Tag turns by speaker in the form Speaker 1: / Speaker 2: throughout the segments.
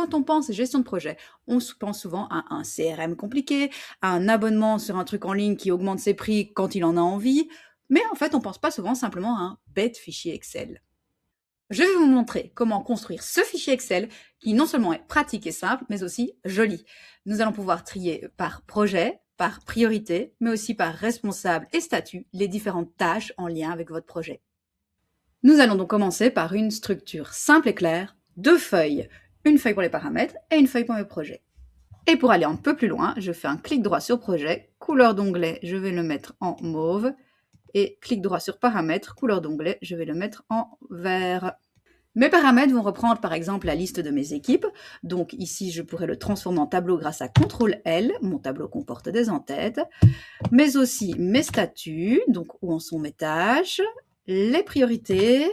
Speaker 1: Quand on pense gestion de projet, pense souvent à un CRM compliqué, à un abonnement sur un truc en ligne qui augmente ses prix quand il en a envie, mais en fait, on pense pas souvent simplement à un bête fichier Excel. Je vais vous montrer comment construire ce fichier Excel qui non seulement est pratique et simple, mais aussi joli. Nous allons pouvoir trier par projet, par priorité, mais aussi par responsable et statut les différentes tâches en lien avec votre projet. Nous allons donc commencer par une structure simple et claire, deux feuilles, une feuille pour les paramètres et une feuille pour mes projets. Et pour aller un peu plus loin, je fais un clic droit sur projet, couleur d'onglet, je vais le mettre en mauve, et clic droit sur paramètres, couleur d'onglet, je vais le mettre en vert. Mes paramètres vont reprendre par exemple la liste de mes équipes. Donc ici, je pourrais le transformer en tableau grâce à CTRL-L. Mon tableau comporte des en-têtes, mais aussi mes statuts, donc où en sont mes tâches, les priorités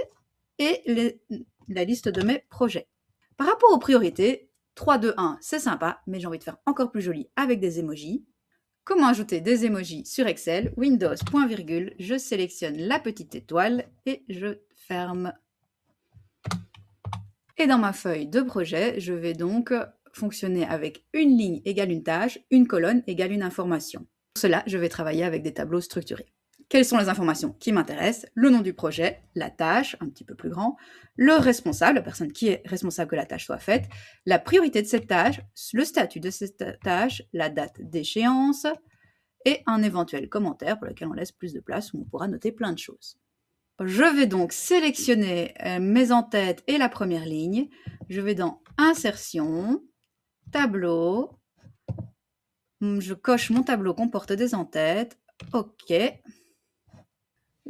Speaker 1: et la liste de mes projets. Par rapport aux priorités, 3, 2, 1, c'est sympa, mais j'ai envie de faire encore plus joli avec des emojis. Comment ajouter des emojis sur Excel? Windows, point virgule, je sélectionne la petite étoile et je ferme. Et dans ma feuille de projet, je vais donc fonctionner avec une ligne égale une tâche, une colonne égale une information. Pour cela, je vais travailler avec des tableaux structurés. Quelles sont les informations qui m'intéressent? Le nom du projet, la tâche, un petit peu plus grand, le responsable, la personne qui est responsable que la tâche soit faite, la priorité de cette tâche, le statut de cette tâche, la date d'échéance et un éventuel commentaire pour lequel on laisse plus de place où on pourra noter plein de choses. Je vais donc sélectionner mes en-têtes et la première ligne. Je vais dans Insertion, Tableau. Je coche mon tableau comporte des en-têtes. OK.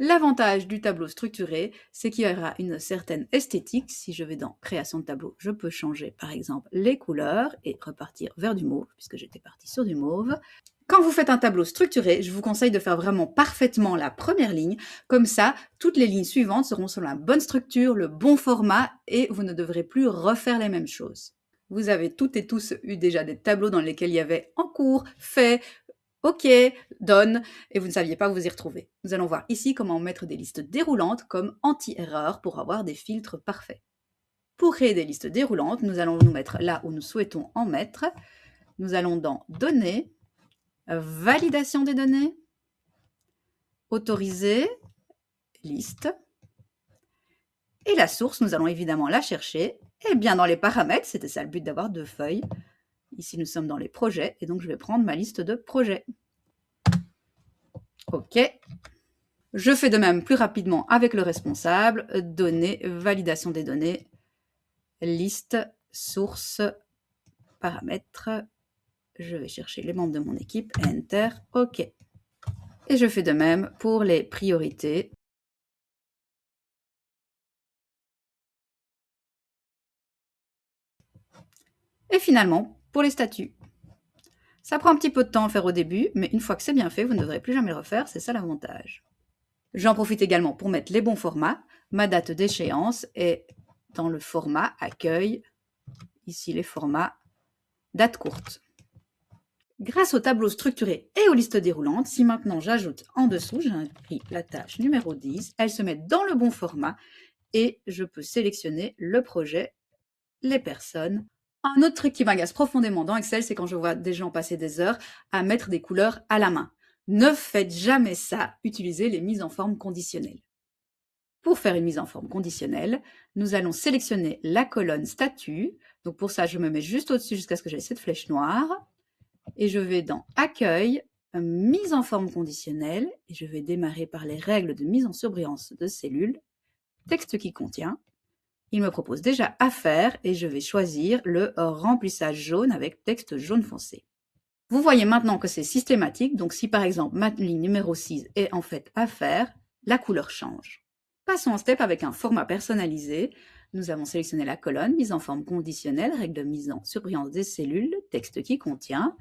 Speaker 1: L'avantage du tableau structuré, c'est qu'il y aura une certaine esthétique. Si je vais dans Création de tableau, je peux changer par exemple les couleurs et repartir vers du mauve, puisque j'étais partie sur du mauve. Quand vous faites un tableau structuré, je vous conseille de faire vraiment parfaitement la première ligne. Comme ça, toutes les lignes suivantes seront sur la bonne structure, le bon format et vous ne devrez plus refaire les mêmes choses. Vous avez toutes et tous eu déjà des tableaux dans lesquels il y avait en cours, fait, OK, donne, et vous ne saviez pas où vous y retrouver. Nous allons voir ici comment mettre des listes déroulantes comme anti-erreur pour avoir des filtres parfaits. Pour créer des listes déroulantes, nous allons nous mettre là où nous souhaitons en mettre. Nous allons dans Données, Validation des données, Autoriser, Liste. Et la source, nous allons évidemment la chercher. Et bien dans les paramètres, c'était ça le but d'avoir deux feuilles. Ici, nous sommes dans les projets, et donc je vais prendre ma liste de projets. OK. Je fais de même plus rapidement avec le responsable. Données, validation des données, liste, source, paramètres. Je vais chercher les membres de mon équipe. Enter. OK. Et je fais de même pour les priorités. Et finalement, pour les statuts. Ça prend un petit peu de temps à faire au début, mais une fois que c'est bien fait, vous ne devrez plus jamais le refaire, c'est ça l'avantage. J'en profite également pour mettre les bons formats. Ma date d'échéance est dans le format accueil, ici les formats date courte. Grâce au tableau structuré et aux listes déroulantes, si maintenant j'ajoute en dessous, j'inscris la tâche numéro 10, elle se met dans le bon format et je peux sélectionner le projet, les personnes. Un autre truc qui m'agace profondément dans Excel, c'est quand je vois des gens passer des heures à mettre des couleurs à la main. Ne faites jamais ça, utilisez les mises en forme conditionnelles. Pour faire une mise en forme conditionnelle, nous allons sélectionner la colonne statut. Donc pour ça, je me mets juste au-dessus jusqu'à ce que j'ai cette flèche noire. Et je vais dans Accueil, mise en forme conditionnelle. Et je vais démarrer par les règles de mise en surbrillance de cellules. Texte qui contient. Il me propose déjà à faire et je vais choisir le remplissage jaune avec texte jaune foncé. Vous voyez maintenant que c'est systématique, donc si par exemple ma ligne numéro 6 est en fait à faire, la couleur change. Passons en step avec un format personnalisé. Nous avons sélectionné la colonne, mise en forme conditionnelle, règle de mise en surbrillance des cellules, texte qui contient,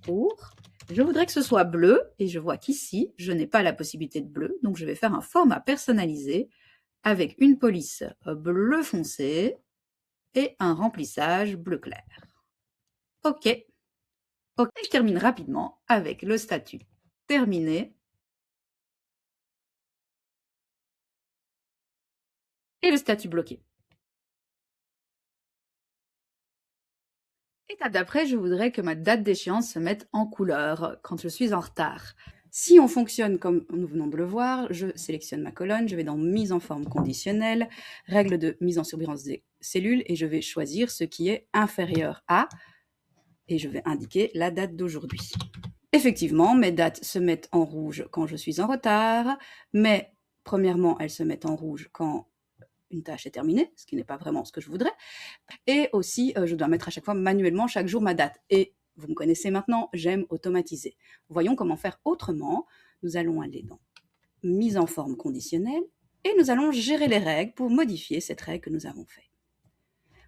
Speaker 1: pour. Je voudrais que ce soit bleu et je vois qu'ici, je n'ai pas la possibilité de bleu, donc je vais faire un format personnalisé avec une police bleu foncé et un remplissage bleu clair. OK. OK, je termine rapidement avec le statut terminé et le statut bloqué. Étape d'après, je voudrais que ma date d'échéance se mette en couleur quand je suis en retard. Si on fonctionne comme nous venons de le voir, je sélectionne ma colonne, je vais dans mise en forme conditionnelle, règle de mise en surbrillance des cellules et je vais choisir ce qui est inférieur à et je vais indiquer la date d'aujourd'hui. Effectivement, mes dates se mettent en rouge quand je suis en retard, mais premièrement, elles se mettent en rouge quand une tâche est terminée, ce qui n'est pas vraiment ce que je voudrais. Et aussi, je dois mettre à chaque fois manuellement chaque jour ma date. Et vous me connaissez maintenant, j'aime automatiser. Voyons comment faire autrement. Nous allons aller dans mise en forme conditionnelle et nous allons gérer les règles pour modifier cette règle que nous avons faite.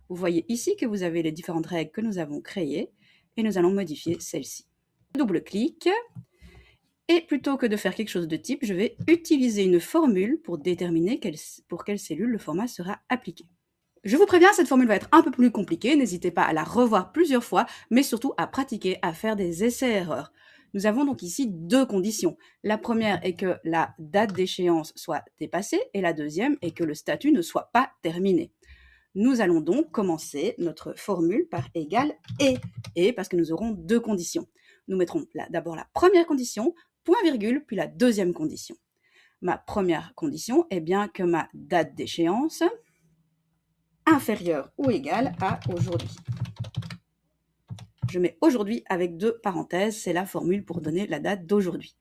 Speaker 1: Vous voyez ici que vous avez les différentes règles que nous avons créées et nous allons modifier celle-ci. Double-clic et plutôt que de faire quelque chose de type, je vais utiliser une formule pour déterminer pour quelle cellule le format sera appliqué. Je vous préviens, cette formule va être un peu plus compliquée, n'hésitez pas à la revoir plusieurs fois, mais surtout à pratiquer, à faire des essais-erreurs. Nous avons donc ici deux conditions. La première est que la date d'échéance soit dépassée et la deuxième est que le statut ne soit pas terminé. Nous allons donc commencer notre formule par égal et parce que nous aurons deux conditions. Nous mettrons d'abord la première condition, point virgule, puis la deuxième condition. Ma première condition est bien que ma date d'échéance inférieure ou égale à aujourd'hui. Je mets aujourd'hui avec deux parenthèses, c'est la formule pour donner la date d'aujourd'hui.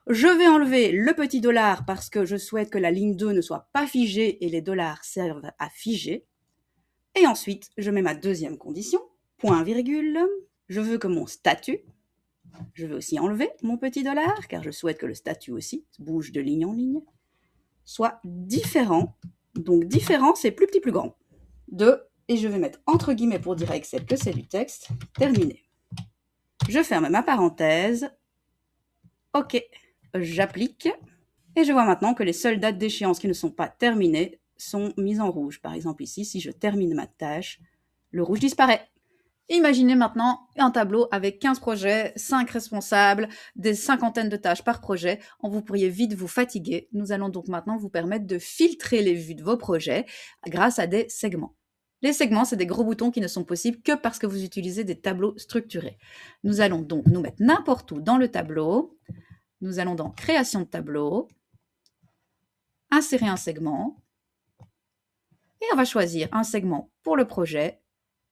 Speaker 1: Je vais enlever le petit dollar parce que je souhaite que la ligne 2 ne soit pas figée et les dollars servent à figer. Et ensuite, je mets ma deuxième condition, point virgule. Je veux que mon statut, je veux aussi enlever mon petit dollar car je souhaite que le statut aussi bouge de ligne en ligne, soit différent. Donc différent, c'est plus petit, plus grand. Et je vais mettre entre guillemets pour dire Excel que c'est du texte, terminé. Je ferme ma parenthèse, ok, j'applique, et je vois maintenant que les seules dates d'échéance qui ne sont pas terminées sont mises en rouge. Par exemple ici, si je termine ma tâche, le rouge disparaît. Imaginez maintenant un tableau avec 15 projets, 5 responsables, des cinquantaines de tâches par projet. Vous pourriez vite vous fatiguer. Nous allons donc maintenant vous permettre de filtrer les vues de vos projets grâce à des segments. Les segments, c'est des gros boutons qui ne sont possibles que parce que vous utilisez des tableaux structurés. Nous allons donc nous mettre n'importe où dans le tableau. Nous allons dans Création de tableau, insérer un segment, et on va choisir un segment pour le projet,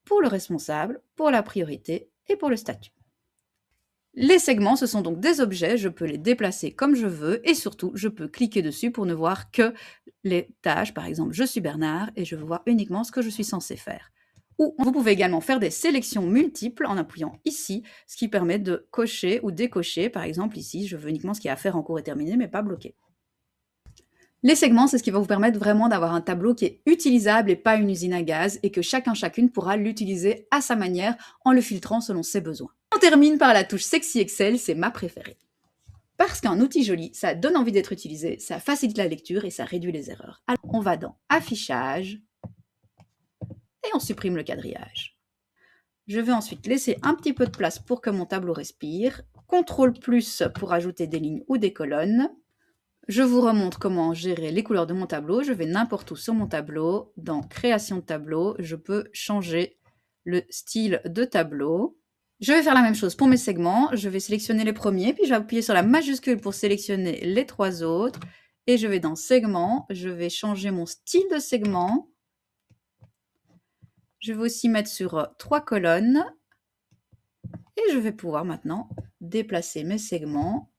Speaker 1: pour le responsable, pour la priorité et pour le statut. Les segments, ce sont donc des objets, je peux les déplacer comme je veux et surtout, je peux cliquer dessus pour ne voir que les tâches. Par exemple, je suis Bernard et je veux voir uniquement ce que je suis censé faire. Ou vous pouvez également faire des sélections multiples en appuyant ici, ce qui permet de cocher ou décocher. Par exemple, ici, je veux uniquement ce qui est à faire en cours et terminé, mais pas bloqué. Les segments, c'est ce qui va vous permettre vraiment d'avoir un tableau qui est utilisable et pas une usine à gaz et que chacune pourra l'utiliser à sa manière en le filtrant selon ses besoins. On termine par la touche Sexy Excel, c'est ma préférée. Parce qu'un outil joli, ça donne envie d'être utilisé, ça facilite la lecture et ça réduit les erreurs. Alors, on va dans Affichage et on supprime le quadrillage. Je vais ensuite laisser un petit peu de place pour que mon tableau respire. CTRL+ pour ajouter des lignes ou des colonnes. Je vous remontre comment gérer les couleurs de mon tableau. Je vais n'importe où sur mon tableau. Dans Création de tableau, je peux changer le style de tableau. Je vais faire la même chose pour mes segments. Je vais sélectionner les premiers, puis je vais appuyer sur la majuscule pour sélectionner les trois autres. Et je vais dans Segments. Je vais changer mon style de segment. Je vais aussi mettre sur 3 colonnes. Et je vais pouvoir maintenant déplacer mes segments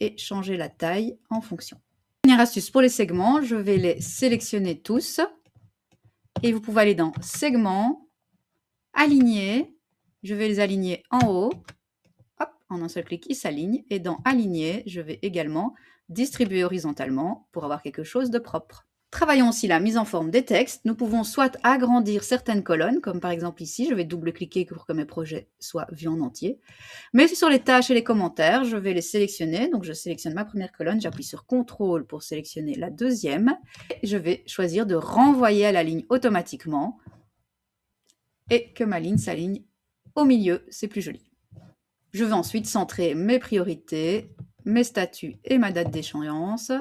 Speaker 1: et changer la taille en fonction. Dernière astuce pour les segments, je vais les sélectionner tous et vous pouvez aller dans Segments, Aligner, je vais les aligner en haut, hop, en un seul clic ils s'alignent et dans Aligner, je vais également distribuer horizontalement pour avoir quelque chose de propre. Travaillons aussi la mise en forme des textes. Nous pouvons soit agrandir certaines colonnes, comme par exemple ici, je vais double-cliquer pour que mes projets soient vus en entier. Mais sur les tâches et les commentaires, je vais les sélectionner. Donc je sélectionne ma première colonne, j'appuie sur CTRL pour sélectionner la deuxième. Et je vais choisir de renvoyer à la ligne automatiquement et que ma ligne s'aligne au milieu, c'est plus joli. Je vais ensuite centrer mes priorités, mes statuts et ma date d'échéance.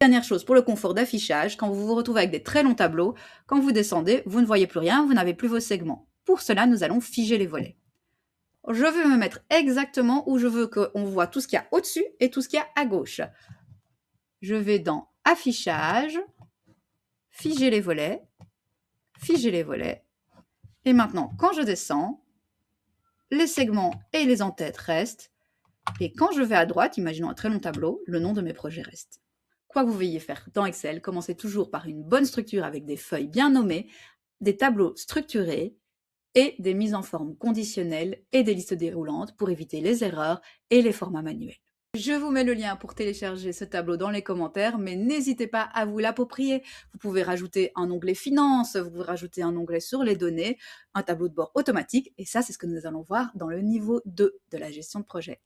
Speaker 1: Dernière chose pour le confort d'affichage, quand vous vous retrouvez avec des très longs tableaux, quand vous descendez, vous ne voyez plus rien, vous n'avez plus vos segments. Pour cela, nous allons figer les volets. Je vais me mettre exactement où je veux qu'on voit tout ce qu'il y a au-dessus et tout ce qu'il y a à gauche. Je vais dans Affichage, figer les volets, et maintenant, quand je descends, les segments et les en-têtes restent, et quand je vais à droite, imaginons un très long tableau, le nom de mes projets reste. Quoi que vous veuillez faire dans Excel, commencez toujours par une bonne structure avec des feuilles bien nommées, des tableaux structurés et des mises en forme conditionnelles et des listes déroulantes pour éviter les erreurs et les formats manuels. Je vous mets le lien pour télécharger ce tableau dans les commentaires, mais n'hésitez pas à vous l'approprier. Vous pouvez rajouter un onglet Finances, vous pouvez rajouter un onglet sur les données, un tableau de bord automatique, et ça, c'est ce que nous allons voir dans le niveau 2 de la gestion de projet.